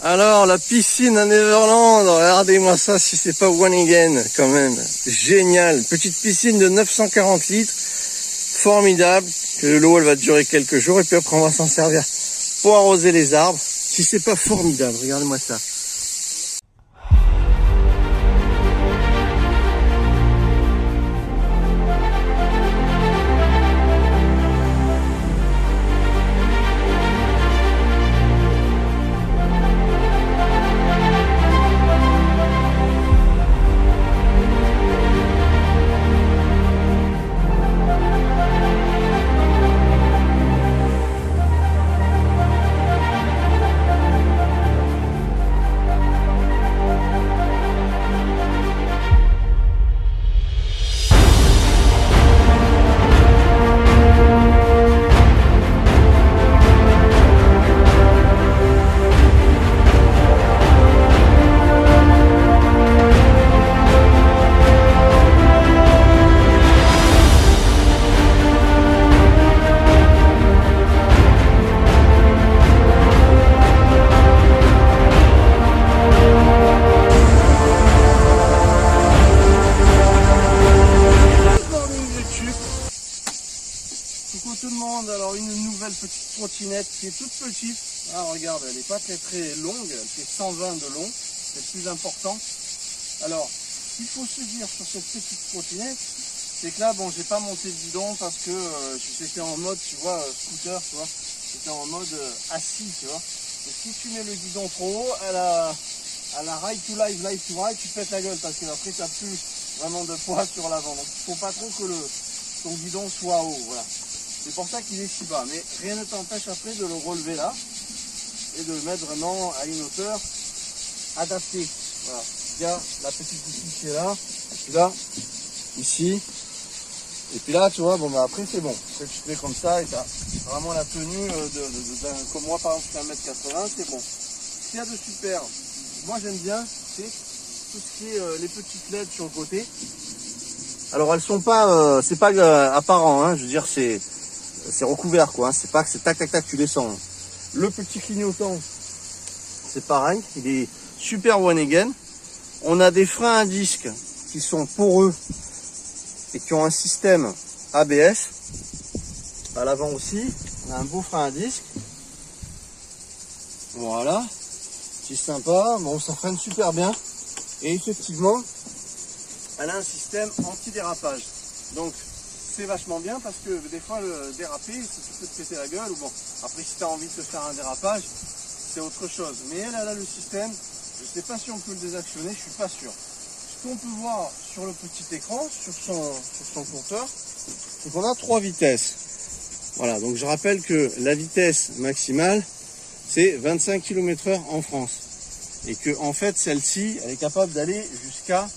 Alors, la piscine à Neverland, regardez-moi ça, si c'est pas one again, quand même. Génial. Petite piscine de 940 litres. Formidable. L'eau, elle va durer quelques jours et puis après, on va s'en servir pour arroser les arbres. Si c'est pas formidable, regardez-moi ça. Tout le monde, alors une nouvelle petite trottinette qui est toute petite. Ah, regarde, elle n'est pas très longue, elle fait 120 de long, c'est le plus important. Alors, ce qu'il faut se dire sur cette petite trottinette, c'est que là, bon, j'ai pas monté le guidon parce que j'étais en mode, tu vois, scooter, tu vois, j'étais en mode assis, tu vois. Et si tu mets le guidon trop haut, à la ride to live, live to ride, tu pètes la gueule parce que après, tu n'as plus vraiment de poids sur l'avant. Donc, il ne faut pas trop que ton guidon soit haut, voilà. C'est pour ça qu'il est si bas, mais rien ne t'empêche après de le relever là et de le mettre vraiment à une hauteur adaptée. Voilà, il y a la petite piscine qui est là, et puis là, ici, et puis là, tu vois, bon, bah après c'est bon. Après, tu te mets comme ça et tu as vraiment la tenue comme moi par exemple, je fais 1m80, c'est bon. Ce qu'il y a de super, moi j'aime bien, c'est tout ce qui est les petites LED sur le côté. Alors elles sont pas, c'est pas apparent, hein, je veux dire c'est recouvert quoi, hein. C'est pas que c'est tac tac tac tu descends. Le petit clignotant, c'est pareil, il est super one again. On a des freins à disque qui sont poreux et qui ont un système ABS. À l'avant aussi, on a un beau frein à disque. Voilà, c'est sympa, bon ça freine super bien. Et effectivement, elle a un système anti-dérapage. Donc c'est vachement bien parce que des fois le déraper, si tu peux te péter la gueule, ou bon, après si tu as envie de te faire un dérapage, c'est autre chose. Mais elle a le système, je ne sais pas si on peut le désactionner, je suis pas sûr. Ce qu'on peut voir sur le petit écran, sur son compteur, c'est qu'on a 3 vitesses. Voilà, donc je rappelle que la vitesse maximale, c'est 25 km/h en France. Et que en fait celle-ci, elle est capable d'aller jusqu'à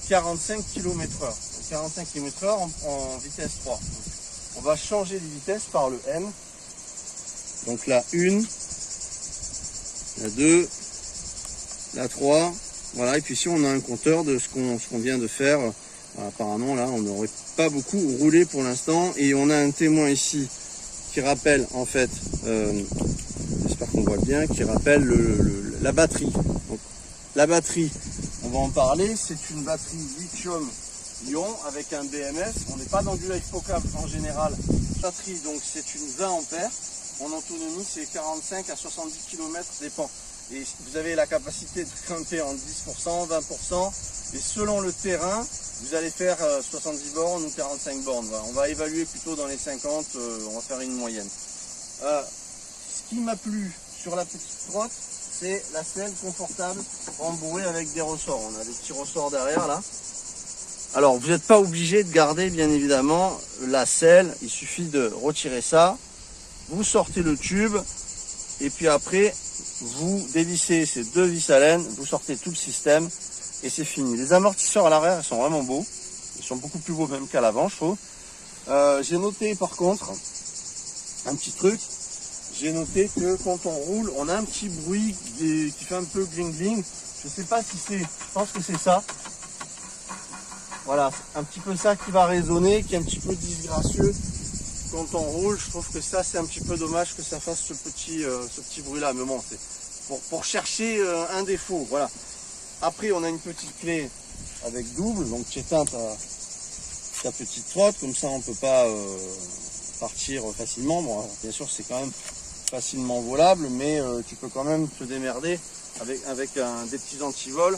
45 km/h. 45 km/h en vitesse 3. Donc, on va changer de vitesse par le N. Donc la 1, la 2, la 3. Voilà, et puis ici on a un compteur de ce qu'on vient de faire. Voilà, apparemment là on n'aurait pas beaucoup roulé pour l'instant. Et on a un témoin ici qui rappelle en fait, j'espère qu'on voit bien, qui rappelle la batterie. Donc, la batterie, on va en parler, c'est une batterie lithium-ion avec un BMS. On n'est pas dans du LiFePoCap en général. La batterie, donc c'est une 20 ampères. En autonomie, c'est 45 à 70 km dépend. Et vous avez la capacité de cranter en 10%, 20%. Et selon le terrain, vous allez faire 70 bornes ou 45 bornes. Voilà. On va évaluer plutôt dans les 50, on va faire une moyenne. Ce qui m'a plu sur la petite trotte, c'est la selle confortable rembourrée avec des ressorts. On a des petits ressorts derrière là. Alors vous n'êtes pas obligé de garder bien évidemment la selle, il suffit de retirer ça, vous sortez le tube et puis après vous dévissez ces 2 vis à laine, vous sortez tout le système et c'est fini. Les amortisseurs à l'arrière ils sont vraiment beaux, ils sont beaucoup plus beaux même qu'à l'avant je trouve. J'ai noté par contre un petit truc. J'ai noté que quand on roule, on a un petit bruit qui fait un peu gling gling. Je sais pas si c'est, je pense que c'est ça. Voilà, un petit peu ça qui va résonner, qui est un petit peu disgracieux quand on roule. Je trouve que ça, c'est un petit peu dommage que ça fasse ce petit bruit là. Mais bon, pour chercher un défaut. Voilà. Après, on a une petite clé avec double, donc tu éteins ta petite trotte, comme ça on peut pas partir facilement. Bon, alors, bien sûr, c'est quand même facilement volable, mais tu peux quand même te démerder avec des petits antivols.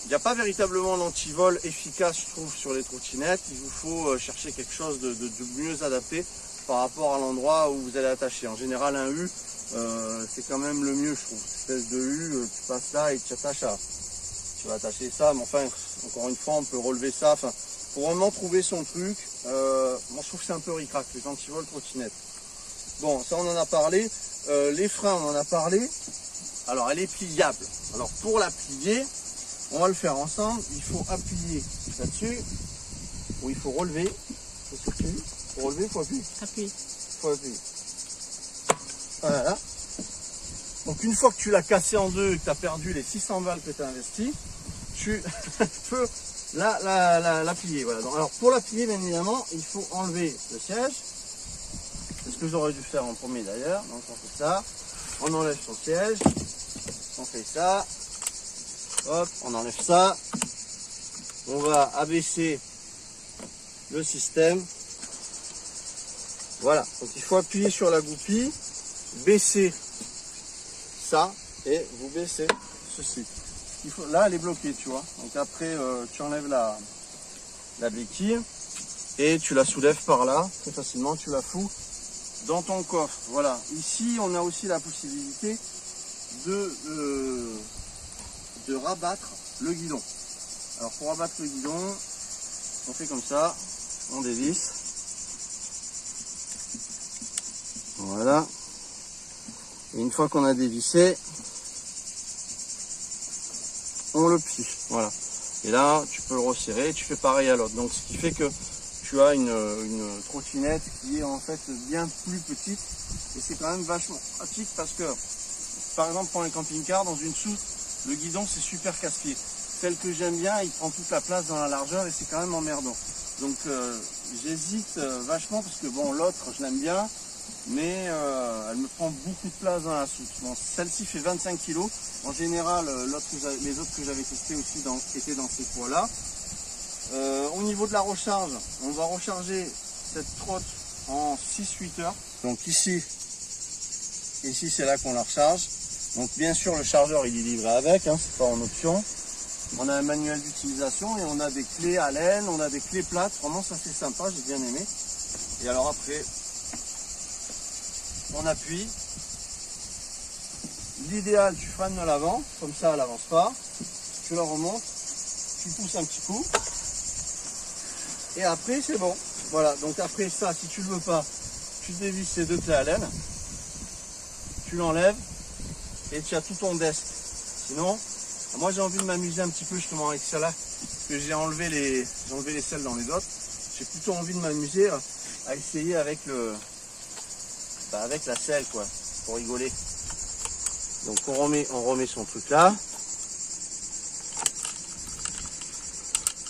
Il n'y a pas véritablement d'antivol efficace, je trouve, sur les trottinettes. Il vous faut chercher quelque chose de mieux adapté par rapport à l'endroit où vous allez attacher. En général, un U, c'est quand même le mieux, je trouve. Cette espèce de U, tu passes là et tu attaches à. Tu vas attacher ça, mais enfin, encore une fois, on peut relever ça. Enfin, pour vraiment trouver son truc, moi je trouve que c'est un peu ric-rac, les antivols trottinettes. Bon, ça on en a parlé. Les freins, on en a parlé. Alors, elle est pliable. Alors, pour la plier, on va le faire ensemble. Il faut appuyer là-dessus, ou il faut relever. Pour relever, il faut appuyer. Appuie. Faut appuyer. Voilà. Donc, une fois que tu l'as cassé en deux et que tu as perdu les 600 balles que tu as investi, tu peux la plier. Voilà. Donc, alors, pour la plier, bien évidemment, il faut enlever le siège. C'est ce que j'aurais dû faire en premier d'ailleurs. Donc, on fait ça. On enlève son siège. On fait ça. Hop, on enlève ça. On va abaisser le système. Voilà. Donc il faut appuyer sur la goupille, baisser ça et vous baissez ceci. Là, elle est bloquée, tu vois. Donc après, tu enlèves la béquille et tu la soulèves par là. Très facilement, tu la fous dans ton coffre. Voilà. Ici, on a aussi la possibilité de rabattre le guidon. Alors pour rabattre le guidon, on fait comme ça, on dévisse. Voilà. Et une fois qu'on a dévissé, on le plie. Voilà. Et là, tu peux le resserrer, tu fais pareil à l'autre. Donc ce qui fait que tu as une trottinette qui est en fait bien plus petite. Et c'est quand même vachement pratique parce que, par exemple, pour un camping-car, dans une soute, le guidon c'est super casse-pied. Celle que j'aime bien, il prend toute la place dans la largeur et c'est quand même emmerdant. Donc j'hésite vachement parce que bon, l'autre je l'aime bien, mais elle me prend beaucoup de place dans la soute. Bon, celle-ci fait 25 kg. En général, les autres que j'avais testés aussi étaient dans ces poids-là. Au niveau de la recharge, on va recharger cette trotte en 6-8 heures. Donc ici c'est là qu'on la recharge. Donc bien sûr le chargeur il est livré avec, hein, c'est pas en option. On a un manuel d'utilisation et on a des clés à laine, on a des clés plates, vraiment ça c'est sympa, j'ai bien aimé. Et alors après, on appuie. L'idéal, tu freines de l'avant, comme ça elle n'avance pas. Tu la remontes, tu pousses un petit coup. Et après c'est bon. Voilà, donc après ça, si tu ne le veux pas, tu dévisses ces deux clés à laine. Tu l'enlèves et tu as tout ton desk. Sinon, moi j'ai envie de m'amuser un petit peu justement avec celle-là, parce que j'ai enlevé les selles dans les autres. J'ai plutôt envie de m'amuser à essayer avec avec la selle quoi, pour rigoler. Donc on remet son truc là.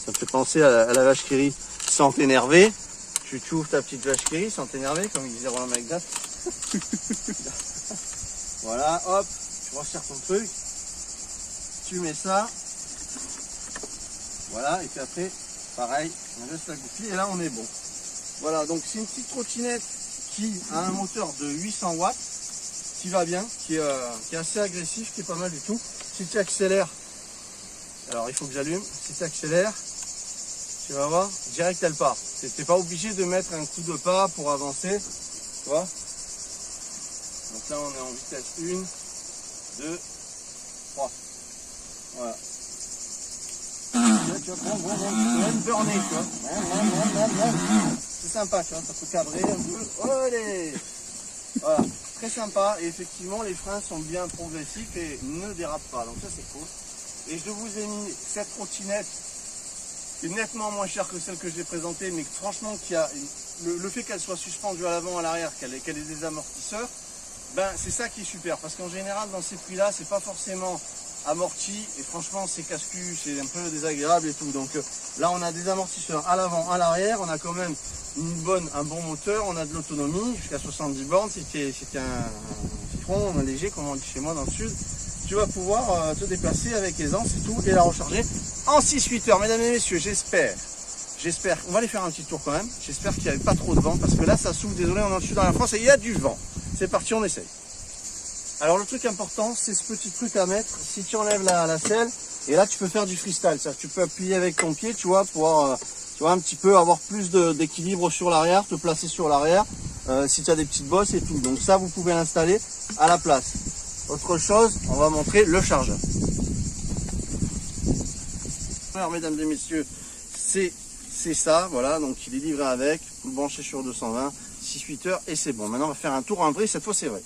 Ça me fait penser à la vache qui rit sans t'énerver. Tu ouvres ta petite vache qui rit sans t'énerver, comme il disait Roland McDuff. Voilà, hop, tu resserres ton truc, tu mets ça, voilà, et puis après, pareil, on laisse la goupille et là on est bon. Voilà, donc c'est une petite trottinette qui a un moteur de 800 watts, qui va bien, qui est assez agressif, qui est pas mal du tout. Si tu accélères, alors il faut que j'allume, si tu accélères, tu vas voir, direct elle part. Tu n'es pas obligé de mettre un coup de pas pour avancer, tu vois. Donc là on est en vitesse 1, 2, 3. Voilà. Tu vois, bon, tu peux même burner, tu vois. C'est sympa, tu vois, ça peut cadrer un peu. Allez. Voilà, très sympa. Et effectivement, les freins sont bien progressifs et ne dérapent pas. Donc ça c'est cool. Et je vous ai mis cette trottinette qui est nettement moins chère que celle que j'ai présentée, mais franchement qui a le fait qu'elle soit suspendue à l'avant, à l'arrière, qu'elle ait des amortisseurs. Ben, c'est ça qui est super, parce qu'en général dans ces prix-là, c'est pas forcément amorti et franchement c'est casse-cul, c'est un peu désagréable et tout. Donc là on a des amortisseurs à l'avant, à l'arrière, on a quand même un bon moteur, on a de l'autonomie jusqu'à 70 bornes, c'était un citron léger comme on dit chez moi dans le sud. tu vas pouvoir te déplacer avec aisance et tout, et la recharger en 6-8 heures. Mesdames et messieurs, j'espère, on va aller faire un petit tour quand même, j'espère qu'il n'y avait pas trop de vent, parce que là ça souffle, désolé, on est en sud dans la France et il y a du vent. C'est parti, on essaye. Alors le truc important, c'est ce petit truc à mettre, si tu enlèves la selle, et là tu peux faire du freestyle, c'est-à-dire que tu peux appuyer avec ton pied, tu vois, pour tu vois, un petit peu avoir plus d'équilibre sur l'arrière, te placer sur l'arrière, si tu as des petites bosses et tout. Donc ça, vous pouvez l'installer à la place. Autre chose, on va montrer le chargeur. Alors mesdames et messieurs, c'est ça, voilà, donc il est livré avec, vous le branchez sur 220, 6-8 heures et c'est bon. Maintenant on va faire un tour en vrai, cette fois c'est vrai.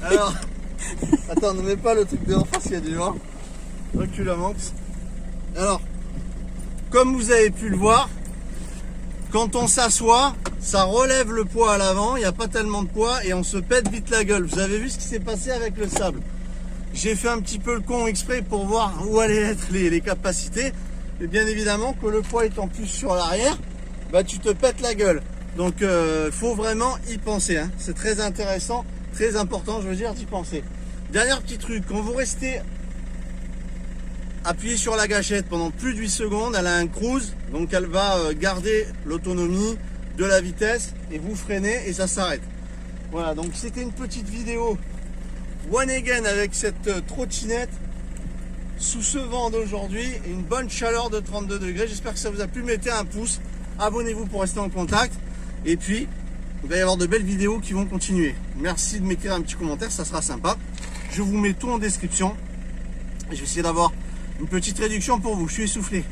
Alors, attends, ne mets pas le truc devant parce qu'il y a du vent. Recule un max. Alors, comme vous avez pu le voir, quand on s'assoit, ça relève le poids à l'avant, il n'y a pas tellement de poids et on se pète vite la gueule. Vous avez vu ce qui s'est passé avec le sable. J'ai fait un petit peu le con exprès pour voir où allaient être les capacités. Et bien évidemment que le poids étant plus sur l'arrière, bah tu te pètes la gueule. Donc faut vraiment y penser, hein. C'est très intéressant, très important, je veux dire, d'y penser. Dernier petit truc, quand vous restez appuyé sur la gâchette pendant plus de 8 secondes, elle a un cruise, donc elle va garder l'autonomie de la vitesse et vous freinez et ça s'arrête. Voilà, donc c'était une petite vidéo one again avec cette trottinette sous ce vent d'aujourd'hui et une bonne chaleur de 32 degrés. J'espère que ça vous a plu. Mettez un pouce, abonnez-vous pour rester en contact et puis il va y avoir de belles vidéos qui vont continuer. Merci de m'écrire un petit commentaire, ça sera sympa. Je vous mets tout en description et je vais essayer d'avoir une petite réduction pour vous. Je suis essoufflé,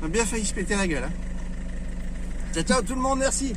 on a bien failli se péter la gueule, hein. Ciao ciao tout le monde, merci.